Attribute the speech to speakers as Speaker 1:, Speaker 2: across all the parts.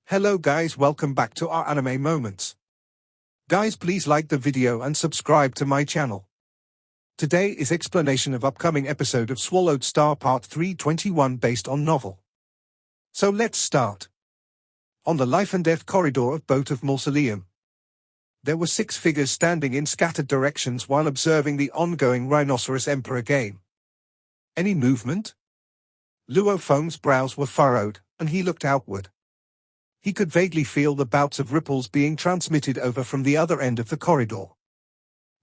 Speaker 1: Hello guys, welcome back to our anime moments. Guys, please like the video and subscribe to my channel. Today is explanation of upcoming episode of Swallowed Star Part 321 based on novel. So let's start. On the life and death corridor of Boat of Mausoleum, there were 6 figures standing in scattered directions while observing the ongoing Rhinoceros Emperor game. Any movement? Luo Feng's brows were furrowed, and he looked outward. He could vaguely feel the bouts of ripples being transmitted over from the other end of the corridor.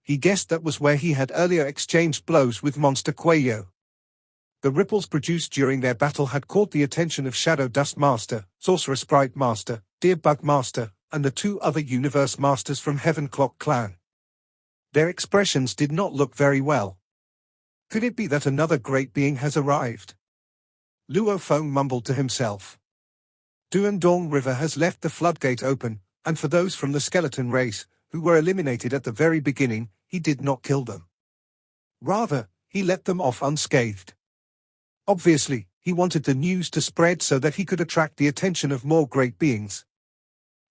Speaker 1: He guessed that was where he had earlier exchanged blows with Monster Cuello. The ripples produced during their battle had caught the attention of Shadow Dust Master, Sorcerer Sprite Master, Deer Bug Master, and the 2 other Universe Masters from Heaven Clock Clan. Their expressions did not look very well. Could it be that another great being has arrived? Luo Feng mumbled to himself. Duandong River has left the floodgate open, and for those from the skeleton race, who were eliminated at the very beginning, he did not kill them. Rather, he let them off unscathed. Obviously, he wanted the news to spread so that he could attract the attention of more great beings.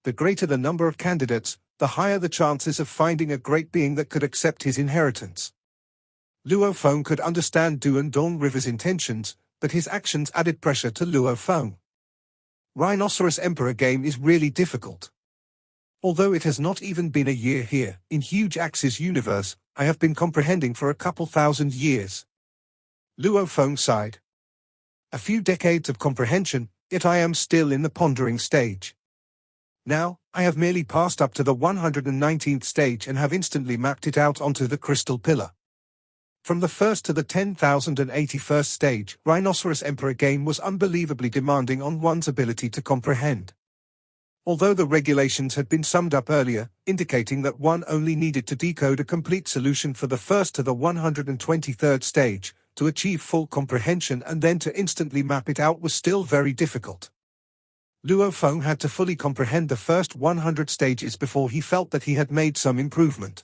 Speaker 1: The greater the number of candidates, the higher the chances of finding a great being that could accept his inheritance. Luo Feng could understand Duandong River's intentions, but his actions added pressure to Luo Feng. Rhinoceros Emperor game is really difficult. Although it has not even been a year here, in Huge Axe's universe, I have been comprehending for a couple thousand years. Luo Feng sighed. A few decades of comprehension, yet I am still in the pondering stage. Now, I have merely passed up to the 119th stage and have instantly mapped it out onto the crystal pillar. From the 1st to the 10,081st stage, Rhinoceros Emperor game was unbelievably demanding on one's ability to comprehend. Although the regulations had been summed up earlier, indicating that one only needed to decode a complete solution for the 1st to the 123rd stage, to achieve full comprehension and then to instantly map it out was still very difficult. Luo Feng had to fully comprehend the first 100 stages before he felt that he had made some improvement.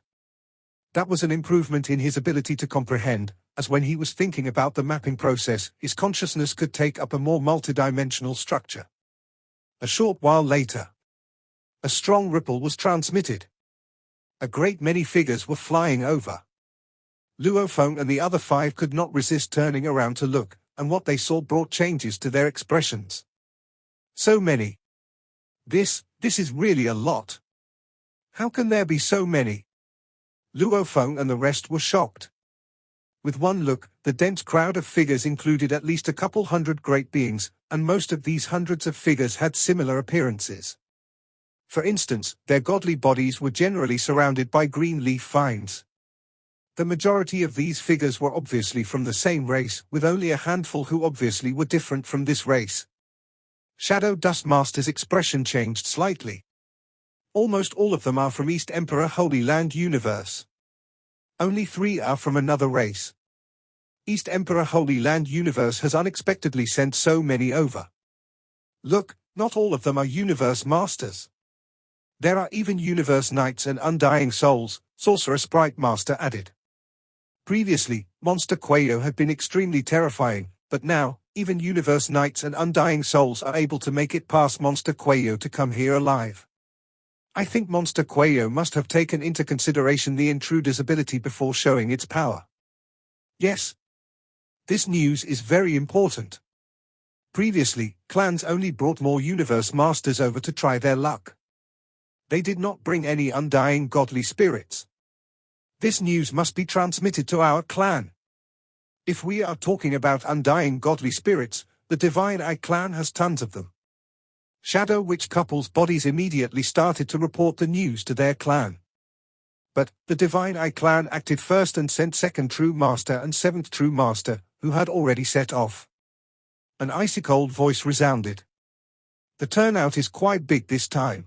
Speaker 1: That was an improvement in his ability to comprehend, as when he was thinking about the mapping process, his consciousness could take up a more multidimensional structure. A short while later, a strong ripple was transmitted. A great many figures were flying over. Luo Feng and the other 5 could not resist turning around to look, and what they saw brought changes to their expressions. So many. This is really a lot. How can there be so many? Luo Feng and the rest were shocked. With one look, the dense crowd of figures included at least a couple hundred great beings, and most of these hundreds of figures had similar appearances. For instance, their godly bodies were generally surrounded by green leaf vines. The majority of these figures were obviously from the same race, with only a handful who obviously were different from this race. Shadow Dust Master's expression changed slightly. Almost all of them are from East Emperor Holy Land universe. Only 3 are from another race. East Emperor Holy Land universe has unexpectedly sent so many over. Look, not all of them are universe masters. There are even universe knights and undying souls, Sorcerer Sprite Master added. Previously, Monster Cuello had been extremely terrifying, but now, even universe knights and undying souls are able to make it past Monster Cuello to come here alive. I think Monster Cuello must have taken into consideration the intruder's ability before showing its power. Yes. This news is very important. Previously, clans only brought more universe masters over to try their luck. They did not bring any undying godly spirits. This news must be transmitted to our clan. If we are talking about undying godly spirits, the Divine Eye clan has tons of them. Shadow Witch couples' bodies immediately started to report the news to their clan. But, the Divine Eye clan acted first and sent 2nd True Master and 7th True Master, who had already set off. An icy-cold voice resounded. The turnout is quite big this time.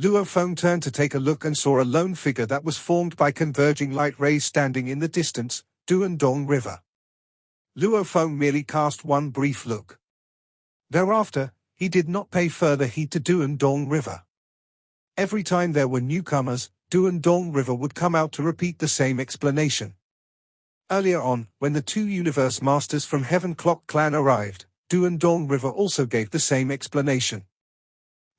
Speaker 1: Luo Feng turned to take a look and saw a lone figure that was formed by converging light rays standing in the distance, Duandong River. Luo Feng merely cast one brief look. Thereafter, he did not pay further heed to Duandong River. Every time there were newcomers, Duandong River would come out to repeat the same explanation. Earlier on, when the 2 Universe Masters from Heaven Clock Clan arrived, Duandong River also gave the same explanation.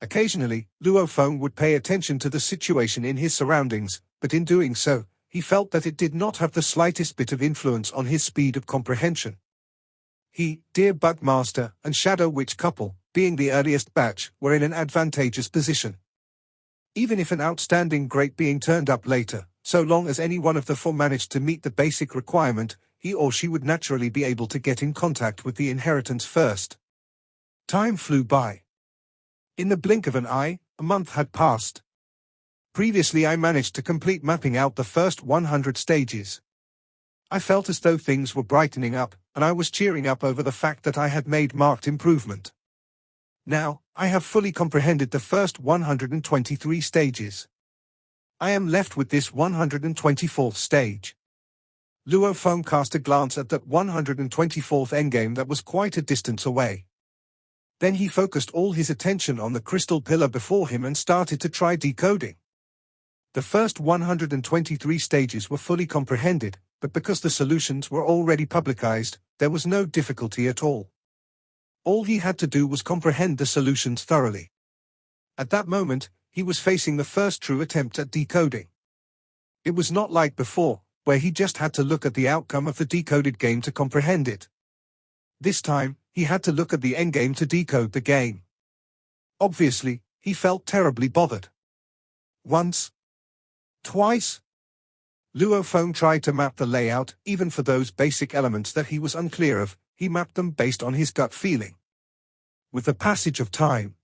Speaker 1: Occasionally, Luo Feng would pay attention to the situation in his surroundings, but in doing so, he felt that it did not have the slightest bit of influence on his speed of comprehension. He, Dear Bugmaster, and Shadow Witch couple, being the earliest batch, were in an advantageous position. Even if an outstanding great being turned up later, so long as any one of the four managed to meet the basic requirement, he or she would naturally be able to get in contact with the inheritance first. Time flew by. In the blink of an eye, a month had passed. Previously I managed to complete mapping out the first 100 stages. I felt as though things were brightening up, and I was cheering up over the fact that I had made marked improvement. Now, I have fully comprehended the first 123 stages. I am left with this 124th stage. Luo Feng cast a glance at that 124th endgame that was quite a distance away. Then he focused all his attention on the crystal pillar before him and started to try decoding. The first 123 stages were fully comprehended, but because the solutions were already publicized, there was no difficulty at all. All he had to do was comprehend the solutions thoroughly. At that moment, he was facing the first true attempt at decoding. It was not like before, where he just had to look at the outcome of the decoded game to comprehend it. This time, he had to look at the endgame to decode the game. Obviously, he felt terribly bothered. Once. Twice. Luo Feng tried to map the layout, even for those basic elements that he was unclear of, he mapped them based on his gut feeling. With the passage of time,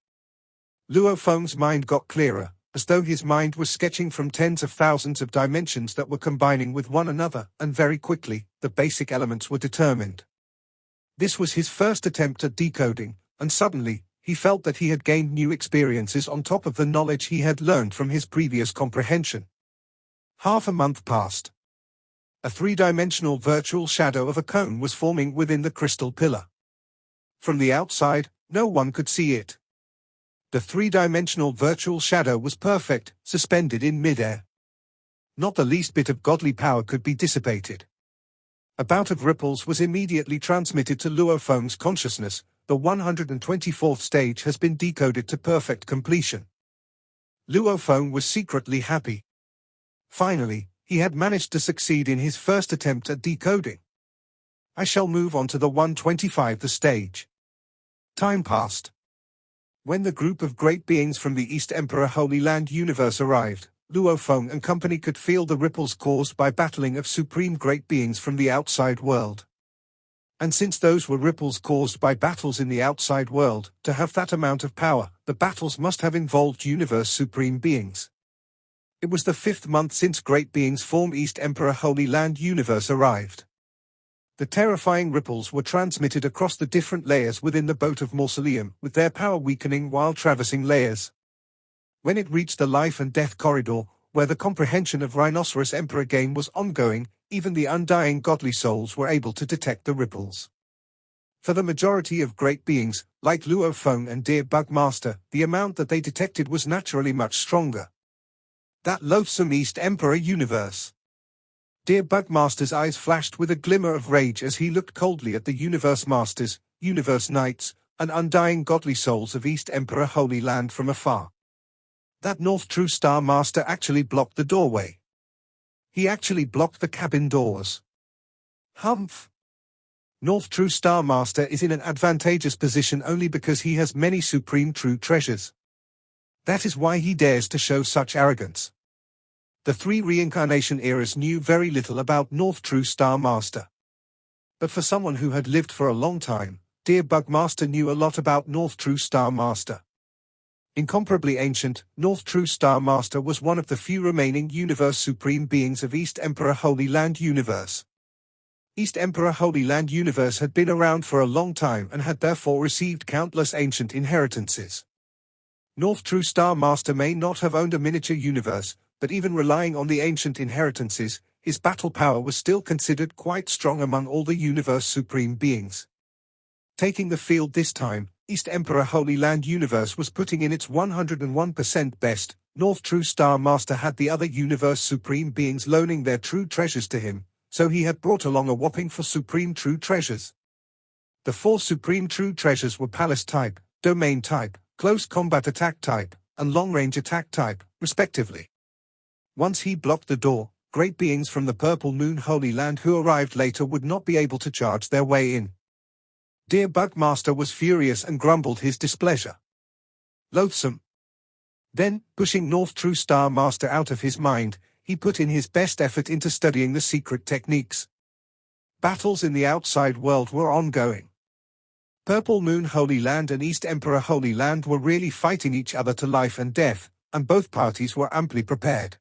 Speaker 1: Luo Feng's mind got clearer, as though his mind was sketching from tens of thousands of dimensions that were combining with one another, and very quickly, the basic elements were determined. This was his first attempt at decoding, and suddenly, he felt that he had gained new experiences on top of the knowledge he had learned from his previous comprehension. Half a month passed. A three-dimensional virtual shadow of a cone was forming within the crystal pillar. From the outside, no one could see it. The three-dimensional virtual shadow was perfect, suspended in mid-air. Not the least bit of godly power could be dissipated. A bout of ripples was immediately transmitted to Luo Feng's consciousness. The 124th stage has been decoded to perfect completion. Luo Feng was secretly happy. Finally, he had managed to succeed in his first attempt at decoding. I shall move on to the 125th stage. Time passed. When the group of great beings from the East Emperor Holy Land universe arrived, Luo Feng and company could feel the ripples caused by battling of supreme great beings from the outside world. And since those were ripples caused by battles in the outside world, to have that amount of power, the battles must have involved universe supreme beings. It was the 5th month since great beings from East Emperor Holy Land universe arrived. The terrifying ripples were transmitted across the different layers within the boat of Mausoleum, with their power weakening while traversing layers. When it reached the life and death corridor, where the comprehension of Rhinoceros Emperor game was ongoing, even the undying godly souls were able to detect the ripples. For the majority of great beings, like Luo Feng and Dear Bugmaster, the amount that they detected was naturally much stronger. That loathsome East Emperor universe. Dear Bugmaster's eyes flashed with a glimmer of rage as he looked coldly at the Universe Masters, Universe Knights, and undying godly souls of East Emperor Holy Land from afar. That North True Star Master actually blocked the doorway. He actually blocked the cabin doors. Humph. North True Star Master is in an advantageous position only because he has many supreme true treasures. That is why he dares to show such arrogance. The 3 reincarnation eras knew very little about North True Star Master. But for someone who had lived for a long time, Dear Bugmaster knew a lot about North True Star Master. Incomparably ancient, North True Star Master was one of the few remaining universe supreme beings of East Emperor Holy Land universe. East Emperor Holy Land universe had been around for a long time and had therefore received countless ancient inheritances. North True Star Master may not have owned a miniature universe, but even relying on the ancient inheritances, his battle power was still considered quite strong among all the universe supreme beings. Taking the field this time, East Emperor Holy Land universe was putting in its 101% best. North True Star Master had the other universe supreme beings loaning their true treasures to him, so he had brought along a whopping 4 supreme true treasures. The 4 supreme true treasures were palace type, domain type, close combat attack type, and long-range attack type, respectively. Once he blocked the door, great beings from the Purple Moon Holy Land who arrived later would not be able to charge their way in. Dear Bugmaster was furious and grumbled his displeasure. Loathsome. Then, pushing North True Star Master out of his mind, he put in his best effort into studying the secret techniques. Battles in the outside world were ongoing. Purple Moon Holy Land and East Emperor Holy Land were really fighting each other to life and death, and both parties were amply prepared.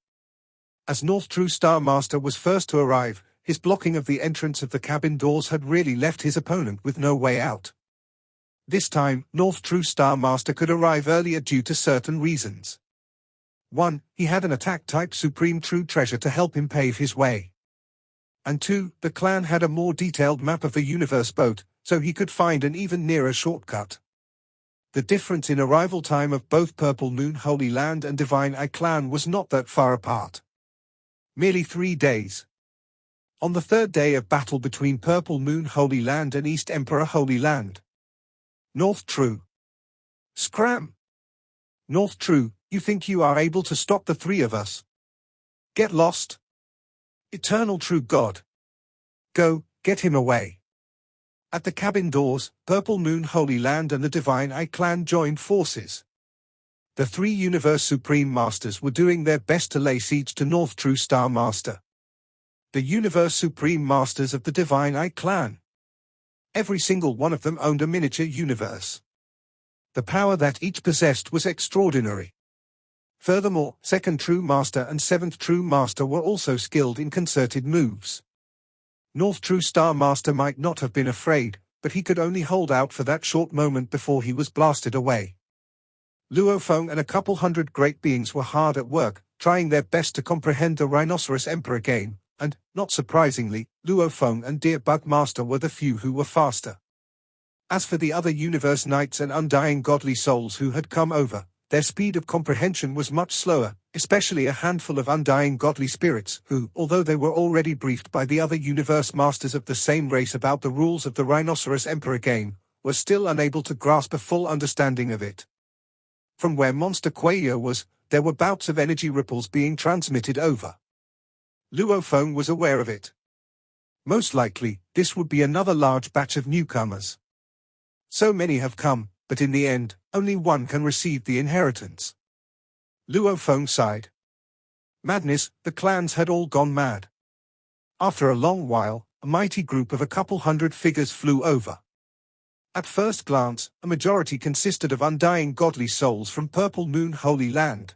Speaker 1: As North True Star Master was first to arrive, his blocking of the entrance of the cabin doors had really left his opponent with no way out. This time, North True Star Master could arrive earlier due to certain reasons. 1. He had an attack-type Supreme True Treasure to help him pave his way. And 2. The clan had a more detailed map of the universe boat, so he could find an even nearer shortcut. The difference in arrival time of both Purple Moon Holy Land and Divine Eye Clan was not that far apart. Merely 3 days. On the third day of battle between Purple Moon Holy Land and East Emperor Holy Land. North True. Scram! North True, you think you are able to stop the three of us? Get lost. Eternal True God. Go, get him away. At the cabin doors, Purple Moon Holy Land and the Divine Eye Clan joined forces. The three Universe Supreme Masters were doing their best to lay siege to North True Star Master. The Universe Supreme Masters of the Divine Eye Clan. Every single one of them owned a miniature universe. The power that each possessed was extraordinary. Furthermore, Second True Master and Seventh True Master were also skilled in concerted moves. North True Star Master might not have been afraid, but he could only hold out for that short moment before he was blasted away. Luo Feng and a couple hundred great beings were hard at work, trying their best to comprehend the Rhinoceros Emperor game. And, not surprisingly, Luo Feng and Dear Bugmaster were the few who were faster. As for the other Universe Knights and Undying Godly Souls who had come over, their speed of comprehension was much slower, especially a handful of Undying Godly Spirits who, although they were already briefed by the other Universe Masters of the same race about the rules of the Rhinoceros Emperor game, were still unable to grasp a full understanding of it. From where Monster Quayo was, there were bouts of energy ripples being transmitted over. Luo Feng was aware of it. Most likely, this would be another large batch of newcomers. So many have come, but in the end, only one can receive the inheritance. Luo Feng sighed. Madness, the clans had all gone mad. After a long while, a mighty group of a couple hundred figures flew over. At first glance, a majority consisted of Undying Godly Souls from Purple Moon Holy Land.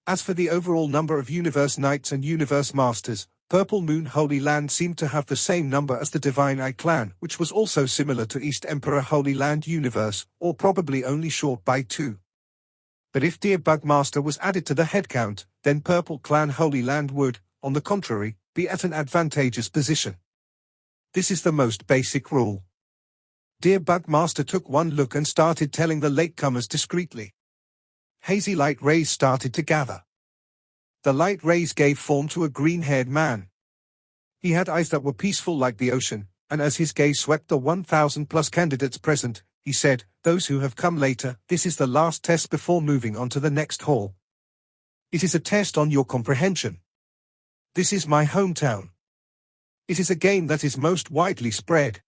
Speaker 1: As for the overall number of Universe Knights and Universe Masters, Purple Moon Holy Land seemed to have the same number as the Divine Eye Clan, which was also similar to East Emperor Holy Land Universe, or probably only short by 2. But if Dear Bugmaster was added to the head count, then Purple Clan Holy Land would, on the contrary, be at an advantageous position. This is the most basic rule. Dear Bugmaster took one look and started telling the latecomers discreetly. Hazy light rays started to gather. The light rays gave form to a green-haired man. He had eyes that were peaceful like the ocean, and as his gaze swept the 1,000-plus candidates present, he said, "Those who have come later, this is the last test before moving on to the next hall. It is a test on your comprehension. This is my hometown. It is a game that is most widely spread.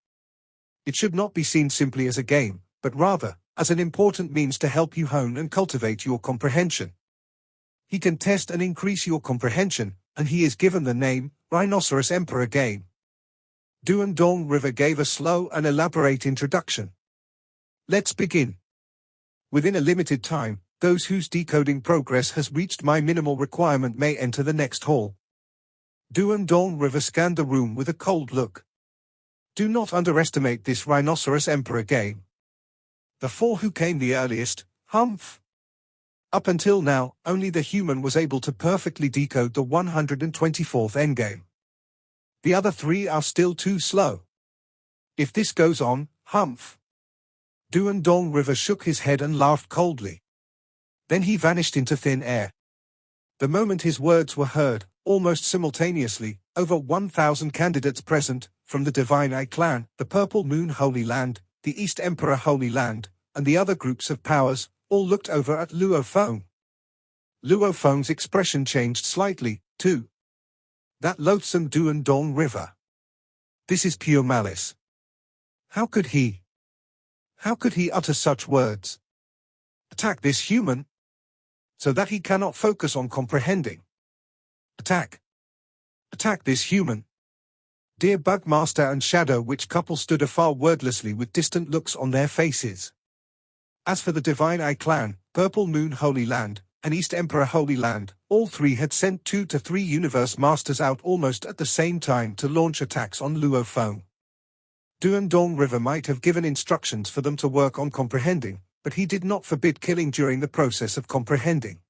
Speaker 1: It should not be seen simply as a game, but rather, as an important means to help you hone and cultivate your comprehension. He can test and increase your comprehension, and he is given the name, Rhinoceros Emperor Game." Duan Dong River gave a slow and elaborate introduction. Let's begin. Within a limited time, those whose decoding progress has reached my minimal requirement may enter the next hall. Duan Dong River scanned the room with a cold look. Do not underestimate this Rhinoceros Emperor Game. The 4 who came the earliest, humph. Up until now, only the human was able to perfectly decode the 124th endgame. The other 3 are still too slow. If this goes on, humph. Duan Dong River shook his head and laughed coldly. Then he vanished into thin air. The moment his words were heard, almost simultaneously, over 1,000 candidates present, from the Divine Eye Clan, the Purple Moon Holy Land, the East Emperor Holy Land, and the other groups of powers, All looked over at Luo Feng. Luo Feng's expression changed slightly, too. That loathsome Duan Dong River. This is pure malice. How could he utter such words? Attack this human, so that he cannot focus on comprehending. Attack this human. Dear Bugmaster and Shadow Witch couple stood afar wordlessly with distant looks on their faces. As for the Divine Eye clan, Purple Moon Holy Land, and East Emperor Holy Land, all three had sent 2 to 3 Universe Masters out almost at the same time to launch attacks on Luo Feng. Duan Dong River might have given instructions for them to work on comprehending, but he did not forbid killing during the process of comprehending.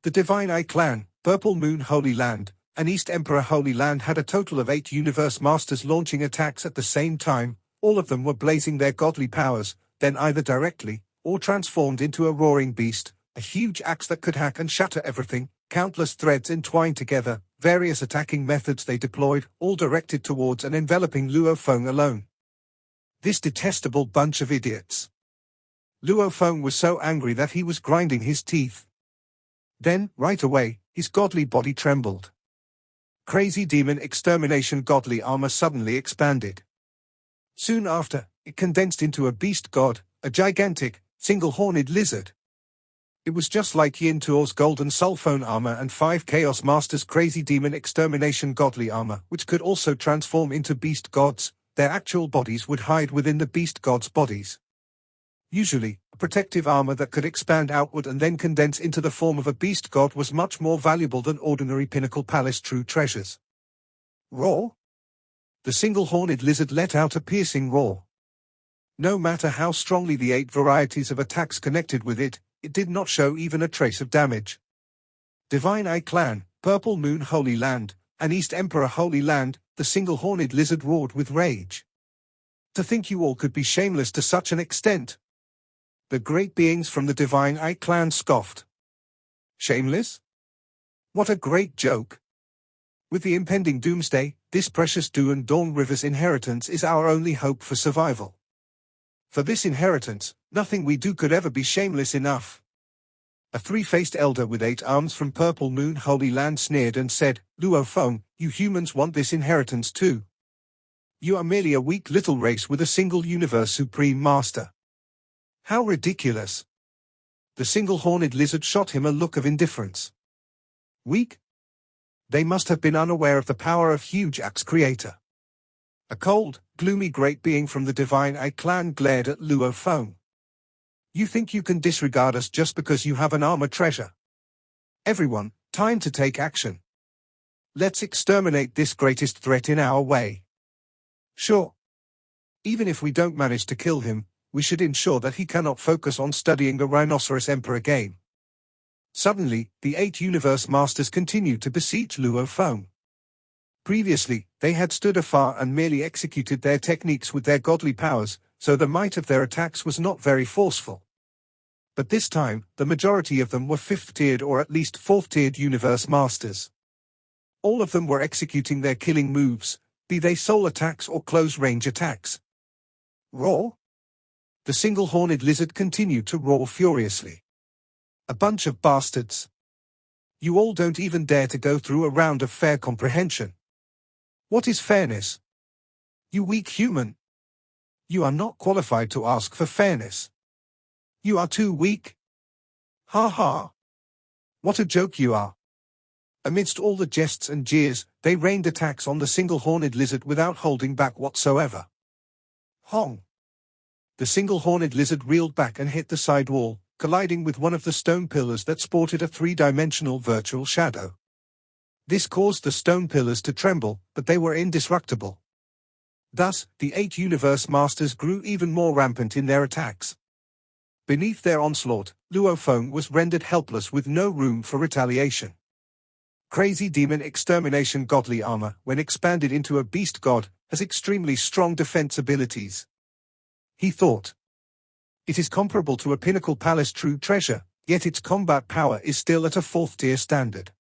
Speaker 1: The Divine Eye clan, Purple Moon Holy Land, and East Emperor Holy Land had a total of 8 Universe Masters launching attacks at the same time. All of them were blazing their godly powers, then either directly, or transformed into a roaring beast, a huge axe that could hack and shatter everything, countless threads entwined together, various attacking methods they deployed, all directed towards and enveloping Luo Feng alone. This detestable bunch of idiots. Luo Feng was so angry that he was grinding his teeth. Then, right away, his godly body trembled. Crazy demon extermination godly armor suddenly expanded. Soon after, it condensed into a beast god, a gigantic, single-horned lizard. It was just like Yin Tuo's golden sulphone armor and 5 Chaos Masters' crazy demon extermination godly armor, which could also transform into beast gods. Their actual bodies would hide within the beast gods' bodies. Usually, a protective armor that could expand outward and then condense into the form of a beast god was much more valuable than ordinary Pinnacle Palace true treasures. Roar! The single-horned lizard let out a piercing roar. No matter how strongly the 8 varieties of attacks connected with it, it did not show even a trace of damage. Divine Eye clan, Purple Moon Holy Land, and East Emperor Holy Land, the single-horned lizard roared with rage. To think you all could be shameless to such an extent! The great beings from the Divine Eye clan scoffed. Shameless? What a great joke! With the impending doomsday, this precious Duan Dong River's inheritance is our only hope for survival. For this inheritance, nothing we do could ever be shameless enough. A 3-faced elder with 8 arms from Purple Moon Holy Land sneered and said, Luo Feng, you humans want this inheritance too. You are merely a weak little race with a single universe supreme master. How ridiculous! The single-horned lizard shot him a look of indifference. Weak? They must have been unaware of the power of huge axe creator. A cold, gloomy great being from the Divine Eye clan glared at Luo Feng. You think you can disregard us just because you have an armor treasure? Everyone, time to take action. Let's exterminate this greatest threat in our way. Sure. Even if we don't manage to kill him, we should ensure that he cannot focus on studying the Rhinoceros Emperor game. Suddenly, the 8 Universe Masters continued to beseech Luo Feng. Previously, they had stood afar and merely executed their techniques with their godly powers, so the might of their attacks was not very forceful. But this time, the majority of them were 5th-tiered or at least 4th-tiered Universe Masters. All of them were executing their killing moves, be they soul attacks or close-range attacks. Roar? The single-horned lizard continued to roar furiously. A bunch of bastards. You all don't even dare to go through a round of fair comprehension. What is fairness? You weak human. You are not qualified to ask for fairness. You are too weak. Ha ha. What a joke you are. Amidst all the jests and jeers, they rained attacks on the single-horned lizard without holding back whatsoever. Hong. The single-horned lizard reeled back and hit the side wall, colliding with one of the stone pillars that sported a 3-dimensional virtual shadow. This caused the stone pillars to tremble, but they were indestructible. Thus, the 8 Universe Masters grew even more rampant in their attacks. Beneath their onslaught, Luo Feng was rendered helpless with no room for retaliation. Crazy demon extermination godly armor, when expanded into a beast god, has extremely strong defense abilities. He thought. It is comparable to a Pinnacle Palace true treasure, yet its combat power is still at a 4th-tier standard.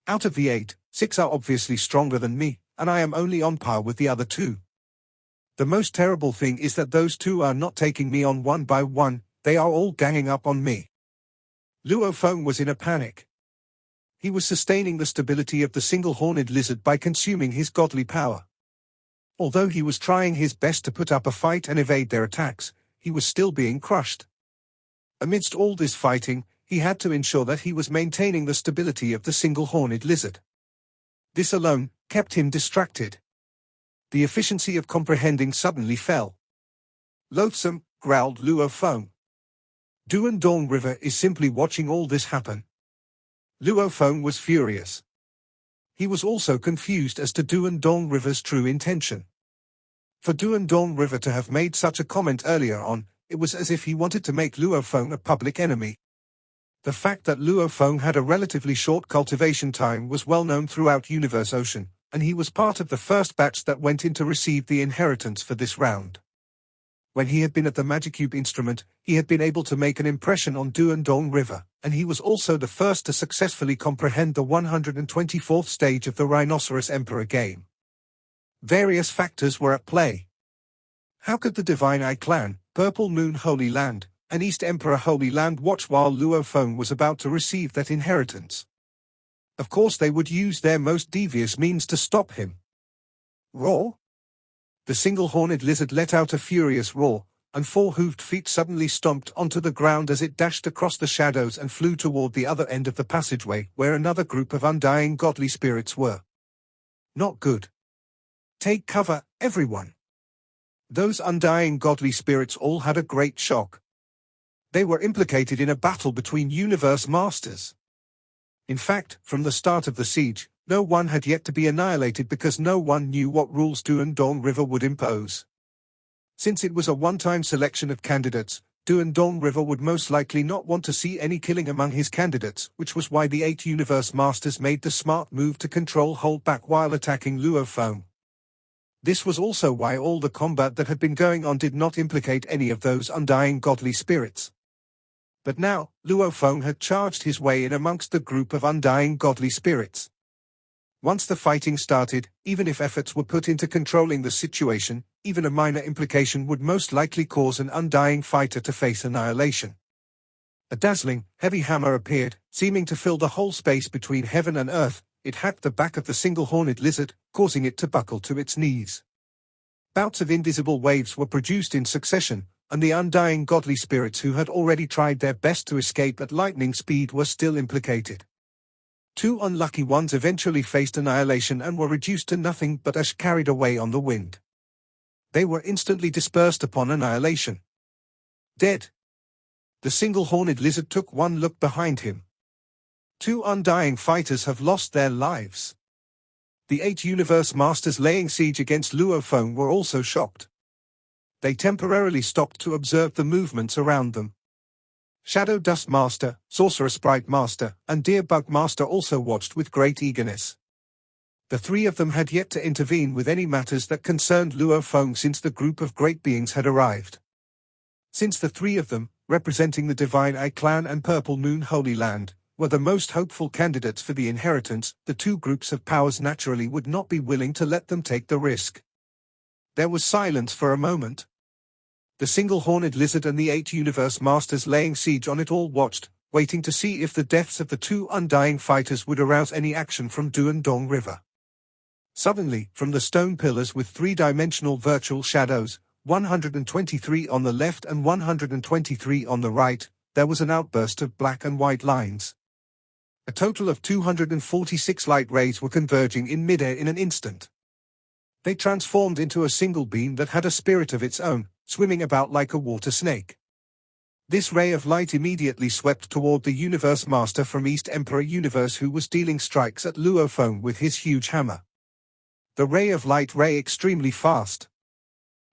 Speaker 1: Out of the 8, 6 are obviously stronger than me, and I am only on par with the other 2. The most terrible thing is that those 2 are not taking me on one by one, They are all ganging up on me. Luo Feng was in a panic. He was sustaining the stability of the single-horned lizard by consuming his godly power. Although he was trying his best to put up a fight and evade their attacks, he was still being crushed. Amidst all this fighting, he had to ensure that he was maintaining the stability of the single-horned lizard. This alone kept him distracted. The efficiency of comprehending suddenly fell. Loathsome, growled Luo Feng. Duandong River is simply watching all this happen. Luo Feng was furious. He was also confused as to Duandong River's true intention. For Duandong River to have made such a comment earlier on, it was as if he wanted to make Luo Feng a public enemy. The fact that Luo Feng had a relatively short cultivation time was well known throughout Universe Ocean, and he was part of the first batch that went in to receive the inheritance for this round. When he had been at the Magicube instrument, he had been able to make an impression on Duandong River, and he was also the first to successfully comprehend the 124th stage of the Rhinoceros Emperor game. Various factors were at play. How could the Divine Eye clan, Purple Moon Holy Land, and East Emperor Holy Land watch while Luo Feng was about to receive that inheritance? Of course they would use their most devious means to stop him. Roar! The single-horned lizard let out a furious roar, and four-hooved feet suddenly stomped onto the ground as it dashed across the shadows and flew toward the other end of the passageway where another group of undying godly spirits were. Not good. Take cover, everyone. Those undying godly spirits all had a great shock. They were implicated in a battle between universe masters. In fact, from the start of the siege, no one had yet to be annihilated because no one knew what rules Duandong River would impose. Since it was a one-time selection of candidates, Duandong River would most likely not want to see any killing among his candidates, which was why the 8 universe masters made the smart move to control hold back while attacking Luo Feng. This was also why all the combat that had been going on did not implicate any of those undying godly spirits. But now, Luo Feng had charged his way in amongst the group of undying godly spirits. Once the fighting started, even if efforts were put into controlling the situation, even a minor implication would most likely cause an undying fighter to face annihilation. A dazzling, heavy hammer appeared, seeming to fill the whole space between heaven and earth. It hacked the back of the single-horned lizard, causing it to buckle to its knees. Bouts of invisible waves were produced in succession, and the undying godly spirits who had already tried their best to escape at lightning speed were still implicated. 2 unlucky ones eventually faced annihilation and were reduced to nothing but ash carried away on the wind. They were instantly dispersed upon annihilation. Dead. The single-horned lizard took one look behind him. 2 undying fighters have lost their lives. The 8 universe masters laying siege against Luo Feng were also shocked. They temporarily stopped to observe the movements around them. Shadow Dust Master, Sorcerer Sprite Master, and Deer Bug Master also watched with great eagerness. The 3 of them had yet to intervene with any matters that concerned Luo Feng since the group of great beings had arrived. Since the 3 of them, representing the Divine Eye clan and Purple Moon Holy Land, were the most hopeful candidates for the inheritance, the 2 groups of powers naturally would not be willing to let them take the risk. There was silence for a moment. The single-horned lizard and the 8 universe masters laying siege on it all watched, waiting to see if the deaths of the 2 undying fighters would arouse any action from Duandong River. Suddenly, from the stone pillars with 3-dimensional virtual shadows, 123 on the left and 123 on the right, there was an outburst of black and white lines. A total of 246 light rays were converging in midair in an instant. They transformed into a single beam that had a spirit of its own, swimming about like a water snake. This ray of light immediately swept toward the Universe Master from East Emperor Universe who was dealing strikes at Luo Feng with his huge hammer. The ray of light ray extremely fast.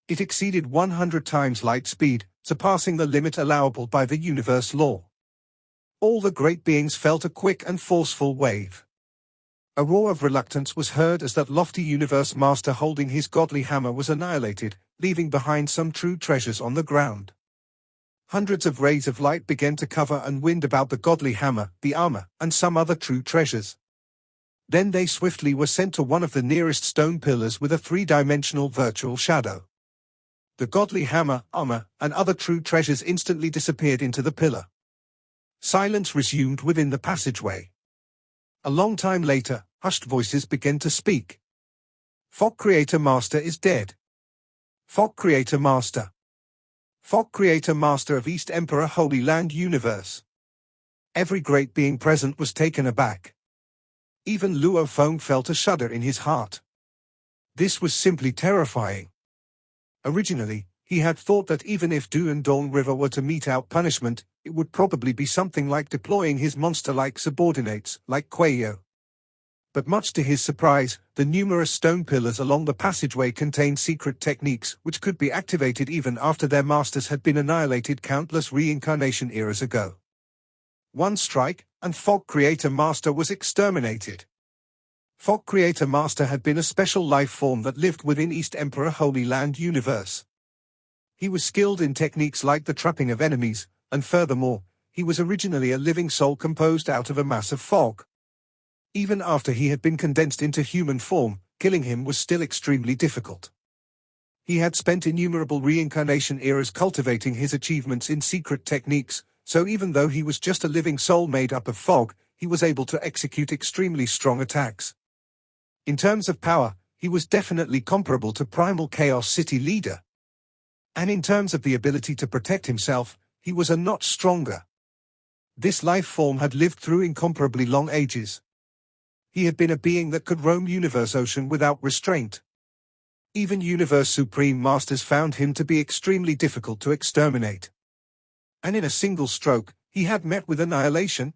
Speaker 1: It exceeded 100 times light speed, surpassing the limit allowable by the universe law. All the great beings felt a quick and forceful wave. A roar of reluctance was heard as that lofty universe master holding his godly hammer was annihilated, leaving behind some true treasures on the ground. Hundreds of rays of light began to cover and wind about the godly hammer, the armor, and some other true treasures. Then they swiftly were sent to one of the nearest stone pillars with a 3-dimensional virtual shadow. The godly hammer, armor, and other true treasures instantly disappeared into the pillar. Silence resumed within the passageway. A long time later, hushed voices began to speak. Fog Creator Master is dead. Fog Creator Master. Fog Creator Master of East Emperor Holy Land Universe. Every great being present was taken aback. Even Luo Feng felt a shudder in his heart. This was simply terrifying. Originally, he had thought that even if Duandong River were to mete out punishment, it would probably be something like deploying his monster-like subordinates, like Kueyo. But much to his surprise, the numerous stone pillars along the passageway contained secret techniques which could be activated even after their masters had been annihilated countless reincarnation eras ago. One strike, and Fog Creator Master was exterminated. Fog Creator Master had been a special life form that lived within East Emperor Holy Land Universe. He was skilled in techniques like the trapping of enemies, and furthermore, he was originally a living soul composed out of a mass of fog. Even after he had been condensed into human form, killing him was still extremely difficult. He had spent innumerable reincarnation eras cultivating his achievements in secret techniques, so even though he was just a living soul made up of fog, he was able to execute extremely strong attacks. In terms of power, he was definitely comparable to Primal Chaos City Leader. And in terms of the ability to protect himself, he was a notch stronger. This life form had lived through incomparably long ages. He had been a being that could roam Universe Ocean without restraint. Even Universe Supreme Masters found him to be extremely difficult to exterminate. And in a single stroke, he had met with annihilation?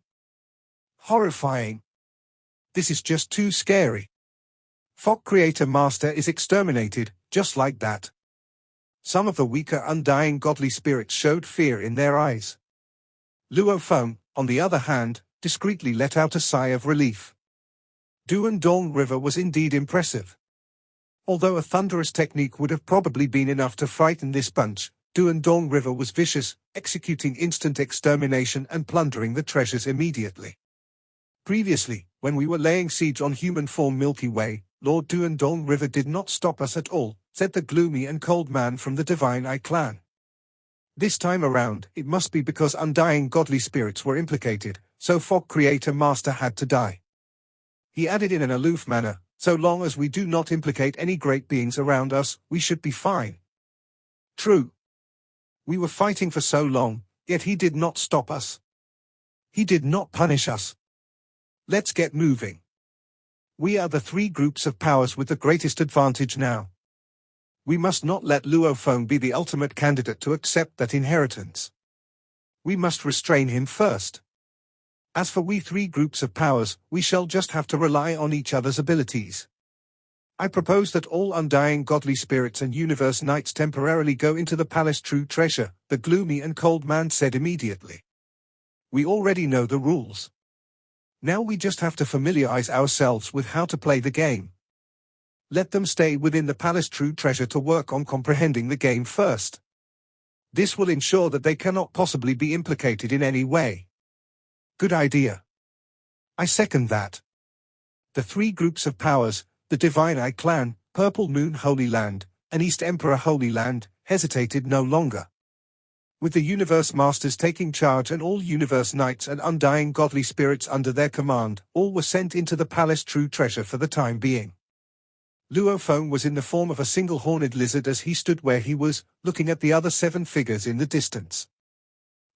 Speaker 1: Horrifying. This is just too scary. Fog Creator Master is exterminated, just like that. Some of the weaker undying godly spirits showed fear in their eyes. Luo Feng, on the other hand, discreetly let out a sigh of relief. Duandong River was indeed impressive. Although a thunderous technique would have probably been enough to frighten this bunch, Duandong River was vicious, executing instant extermination and plundering the treasures immediately. Previously, when we were laying siege on human form Milky Way, Lord Duandong River did not stop us at all, said the gloomy and cold man from the Divine Eye clan. This time around, it must be because undying godly spirits were implicated, so Fog Creator Master had to die. He added in an aloof manner, so long as we do not implicate any great beings around us, we should be fine. True. We were fighting for so long, yet he did not stop us. He did not punish us. Let's get moving. We are the three groups of powers with the greatest advantage now. We must not let Luo Feng be the ultimate candidate to accept that inheritance. We must restrain him first. As for we three groups of powers, we shall just have to rely on each other's abilities. I propose that all undying godly spirits and universe knights temporarily go into the palace true treasure, the gloomy and cold man said immediately. We already know the rules. Now we just have to familiarize ourselves with how to play the game. Let them stay within the palace true treasure to work on comprehending the game first. This will ensure that they cannot possibly be implicated in any way. Good idea. I second that. The three groups of powers, the Divine Eye clan, Purple Moon Holy Land, and East Emperor Holy Land, hesitated no longer. With the Universe Masters taking charge and all Universe Knights and undying godly spirits under their command, all were sent into the palace true treasure for the time being. Luo Feng was in the form of a single horned lizard as he stood where he was, looking at the other 7 figures in the distance.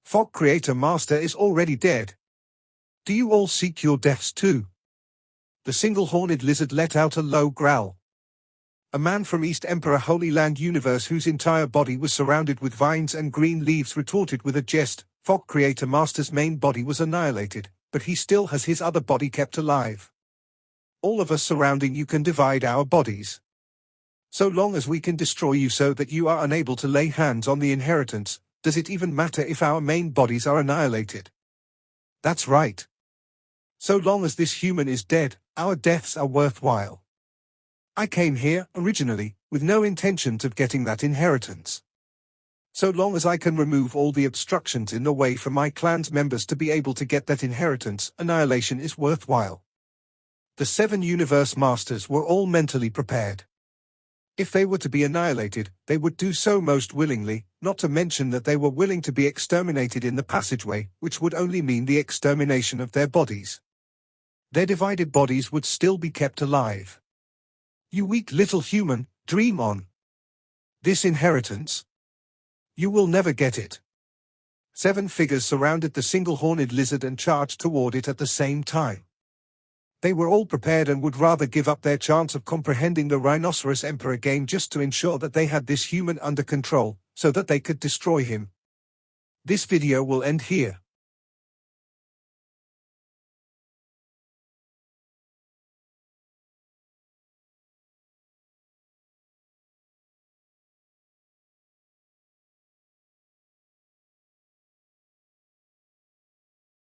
Speaker 1: Fog Creator Master is already dead. Do you all seek your deaths too? The single horned lizard let out a low growl. A man from East Emperor Holy Land Universe whose entire body was surrounded with vines and green leaves retorted with a jest, Fog Creator Master's main body was annihilated, but he still has his other body kept alive. All of us surrounding you can divide our bodies. So long as we can destroy you so that you are unable to lay hands on the inheritance, does it even matter if our main bodies are annihilated? That's right. So long as this human is dead, our deaths are worthwhile. I came here, originally, with no intentions of getting that inheritance. So long as I can remove all the obstructions in the way for my clan's members to be able to get that inheritance, annihilation is worthwhile. The 7 Universe Masters were all mentally prepared. If they were to be annihilated, they would do so most willingly, not to mention that they were willing to be exterminated in the passageway, which would only mean the extermination of their bodies. Their divided bodies would still be kept alive. You weak little human, dream on. This inheritance? You will never get it. 7 figures surrounded the single-horned lizard and charged toward it at the same time. They were all prepared and would rather give up their chance of comprehending the Rhinoceros Emperor game just to ensure that they had this human under control, so that they could destroy him. This video will end here.